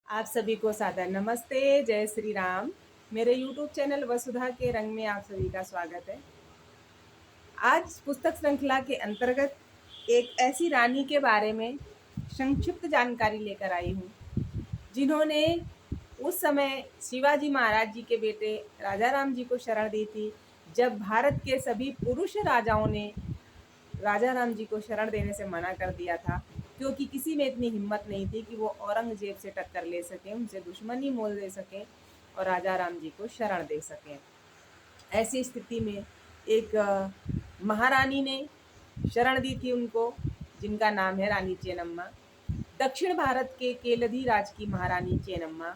आप सभी को सादर नमस्ते, जय श्री राम। मेरे यूट्यूब चैनल वसुधा के रंग में आप सभी का स्वागत है। आज पुस्तक श्रृंखला के अंतर्गत एक ऐसी रानी के बारे में संक्षिप्त जानकारी लेकर आई हूँ, जिन्होंने उस समय शिवाजी महाराज जी के बेटे राजा राम जी को शरण दी थी, जब भारत के सभी पुरुष राजाओं ने राजा राम जी को शरण देने से मना कर दिया था, क्योंकि किसी में इतनी हिम्मत नहीं थी कि वो औरंगजेब से टक्कर ले सकें, उनसे दुश्मनी मोल दे सकें और राजा राम जी को शरण दे सकें। ऐसी स्थिति में एक महारानी ने शरण दी थी उनको, जिनका नाम है रानी चेन्नम्मा। दक्षिण भारत के केलधी राज की महारानी चेन्नम्मा,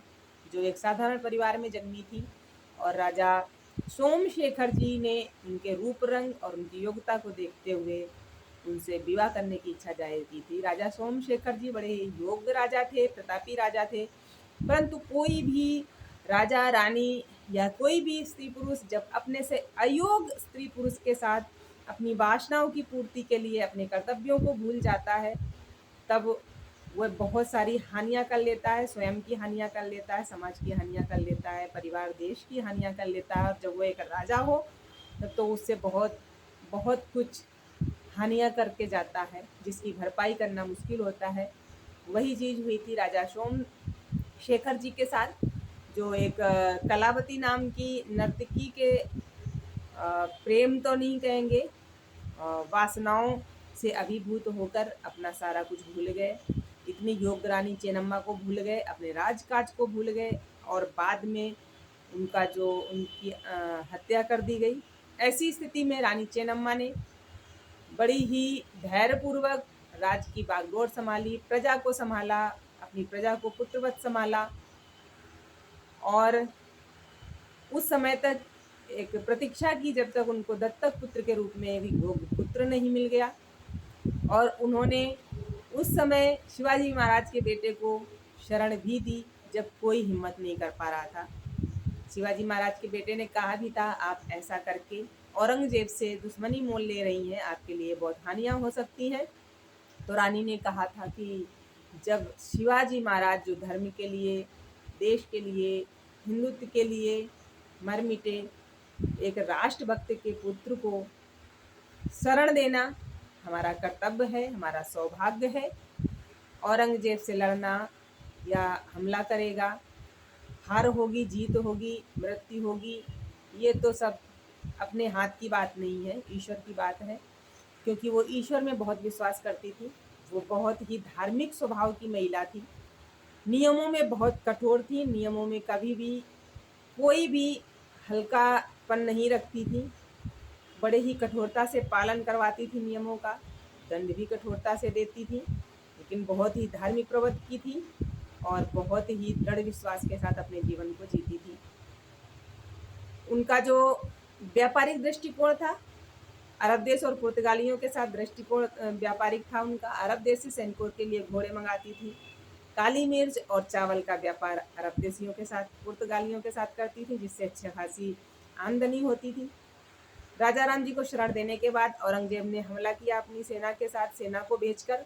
जो एक साधारण परिवार में जन्मी थी, और राजा सोमशेखर जी ने उनके रूप रंग और उनकी योग्यता को देखते हुए उनसे विवाह करने की इच्छा जाहिर की थी। राजा सोमशेखर जी बड़े योग्य राजा थे, प्रतापी राजा थे, परंतु कोई भी राजा रानी या कोई भी स्त्री पुरुष जब अपने से अयोग्य स्त्री पुरुष के साथ अपनी वासनाओं की पूर्ति के लिए अपने कर्तव्यों को भूल जाता है, तब वह बहुत सारी हानियां कर लेता है। स्वयं की हानियां कर लेता है, समाज की हानियां कर लेता है, परिवार देश की हानियां कर लेता है। और जब वो एक राजा हो तब तो उससे बहुत बहुत कुछ हानियां करके जाता है, जिसकी भरपाई करना मुश्किल होता है। वही चीज़ हुई थी राजा सोम शेखर जी के साथ, जो एक कलावती नाम की नर्तकी के प्रेम तो नहीं कहेंगे, वासनाओं से अभिभूत होकर अपना सारा कुछ भूल गए। इतनी योग्य रानी चेन्नम्मा को भूल गए, अपने राजकाज को भूल गए, और बाद में उनका जो उनकी हत्या कर दी गई। ऐसी स्थिति में रानी चेन्नम्मा ने बड़ी ही धैर्यपूर्वक राज की बागडोर संभाली, प्रजा को संभाला, अपनी प्रजा को पुत्रवत संभाला, और उस समय तक एक प्रतीक्षा की जब तक उनको दत्तक पुत्र के रूप में भी पुत्र नहीं मिल गया। और उन्होंने उस समय शिवाजी महाराज के बेटे को शरण भी दी, जब कोई हिम्मत नहीं कर पा रहा था। शिवाजी महाराज के बेटे ने कहा भी था, आप ऐसा करके औरंगजेब से दुश्मनी मोल ले रही हैं, आपके लिए बहुत हानियां हो सकती हैं। तो रानी ने कहा था कि जब शिवाजी महाराज जो धर्म के लिए, देश के लिए, हिंदुत्व के लिए मर मिटे, एक राष्ट्रभक्त के पुत्र को शरण देना हमारा कर्तव्य है, हमारा सौभाग्य है। औरंगजेब से लड़ना या हमला करेगा, हार होगी, जीत होगी, मृत्यु होगी, ये तो सब अपने हाथ की बात नहीं है, ईश्वर की बात है। क्योंकि वो ईश्वर में बहुत विश्वास करती थी, वो बहुत ही धार्मिक स्वभाव की महिला थी, नियमों में बहुत कठोर थी, नियमों में कभी भी कोई भी हल्कापन नहीं रखती थी, बड़े ही कठोरता से पालन करवाती थी नियमों का, दंड भी कठोरता से देती थी, लेकिन बहुत ही धार्मिक प्रवृत्ति की थी और बहुत ही दृढ़ विश्वास के साथ अपने जीवन को जीती थी। उनका जो व्यापारिक दृष्टिकोण था, अरब देश और पुर्तगालियों के साथ दृष्टिकोण व्यापारिक था उनका। अरब देश से सैनिकों के लिए घोड़े मंगाती थी, काली मिर्च और चावल का व्यापार अरब देशियों के साथ, पुर्तगालियों के साथ करती थी, जिससे अच्छी खासी आमदनी होती थी। राजा राम जी को शरण देने के बाद औरंगजेब ने हमला किया अपनी सेना के साथ, सेना को भेजकर,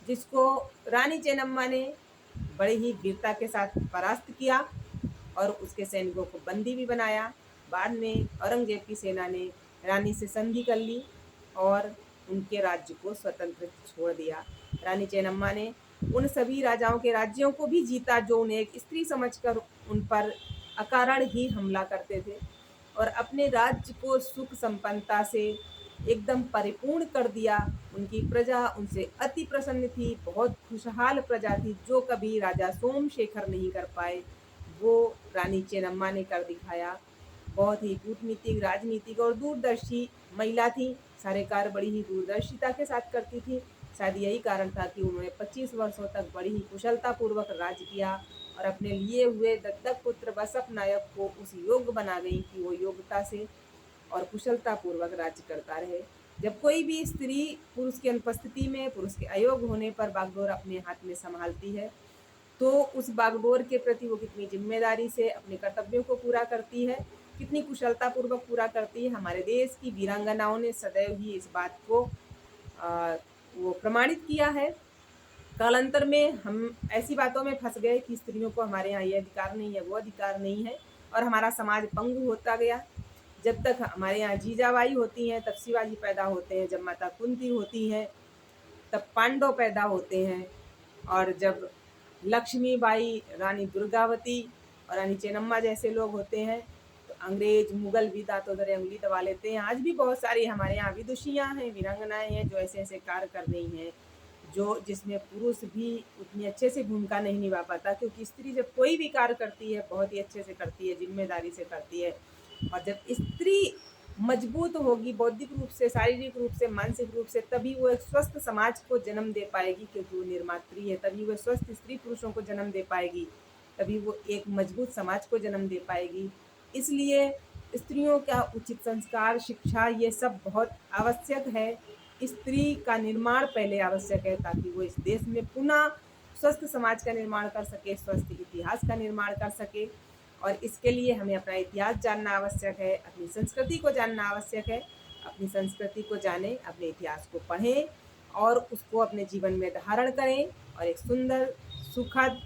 जिसको रानी चेन्नम्मा ने बड़ी ही वीरता के साथ परास्त किया और उसके सैनिकों को बंदी भी बनाया। बाद में औरंगजेब की सेना ने रानी से संधि कर ली और उनके राज्य को स्वतंत्र छोड़ दिया। रानी चेन्नम्मा ने उन सभी राजाओं के राज्यों को भी जीता जो उन्हें एक स्त्री समझकर उन पर अकारण ही हमला करते थे, और अपने राज्य को सुख संपन्नता से एकदम परिपूर्ण कर दिया। उनकी प्रजा उनसे अति प्रसन्न थी, बहुत खुशहाल प्रजा थी। जो कभी राजा सोमशेखर नहीं कर पाए, वो रानी चेन्नम्मा ने कर दिखाया। बहुत ही कूटनीतिक, राजनीतिक और दूरदर्शी महिला थी, सारे कार्य बड़ी ही दूरदर्शिता के साथ करती थी। शायद यही कारण था कि उन्होंने 25 वर्षों तक बड़ी ही कुशलतापूर्वक राज किया और अपने लिए हुए दत्तक पुत्र बसप नायक को उस योग्य बना गई कि वो योग्यता से और कुशलतापूर्वक राज्य करता रहे। जब कोई भी स्त्री पुरुष की अनुपस्थिति में, पुरुष के अयोग्य होने पर बागडोर अपने हाथ में संभालती है, तो उस बागडोर के प्रति वो कितनी जिम्मेदारी से अपने कर्तव्यों को पूरा करती है, कितनी कुशलतापूर्वक पूरा करती है। हमारे देश की वीरांगनाओं ने सदैव ही इस बात को वो प्रमाणित किया है। कालांतर में हम ऐसी बातों में फंस गए कि स्त्रियों को हमारे यहाँ ये अधिकार नहीं है, वो अधिकार नहीं है, और हमारा समाज पंगु होता गया। जब तक हमारे यहाँ जीजाबाई होती हैं तब शिवाजी पैदा होते हैं, जब माता कुंती होती हैं तब पांडव पैदा होते हैं, और जब लक्ष्मीबाई, रानी दुर्गावती और रानी चेन्नम्मा जैसे लोग होते हैं तो अंग्रेज मुगल भी दांतों दरे उंगली दबा लेते हैं। आज भी बहुत सारी हमारे यहाँ विदुषियाँ हैं, वीरांगनाएं हैं जो ऐसे ऐसे कार्य कर रही हैं, जो जिसमें पुरुष भी उतनी अच्छे से भूमिका नहीं निभा पाता, क्योंकि स्त्री जब कोई भी कार्य करती है बहुत ही अच्छे से करती है, जिम्मेदारी से करती है। और जब स्त्री मजबूत होगी बौद्धिक रूप से, शारीरिक रूप से, मानसिक रूप से, तभी वो एक स्वस्थ समाज को जन्म दे पाएगी, क्योंकि वो निर्मात्री है। तभी वो स्वस्थ स्त्री पुरुषों को जन्म दे पाएगी, तभी वो एक मजबूत समाज को जन्म दे पाएगी। इसलिए स्त्रियों का उचित संस्कार, शिक्षा, ये सब बहुत आवश्यक है। स्त्री का निर्माण पहले आवश्यक है, ताकि वो इस देश में पुनः स्वस्थ समाज का निर्माण कर सके, स्वस्थ इतिहास का निर्माण कर सके। और इसके लिए हमें अपना इतिहास जानना आवश्यक है, अपनी संस्कृति को जानना आवश्यक है। अपनी संस्कृति को जानें, अपने इतिहास को पढ़ें और उसको अपने जीवन में धारण करें, और एक सुंदर, सुखद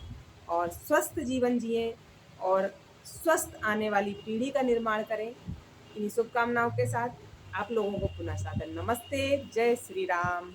और स्वस्थ जीवन जिएं, और स्वस्थ आने वाली पीढ़ी का निर्माण करें। इन्हीं शुभकामनाओं के साथ आप लोगों को पुनः सादर नमस्ते। जय श्री राम।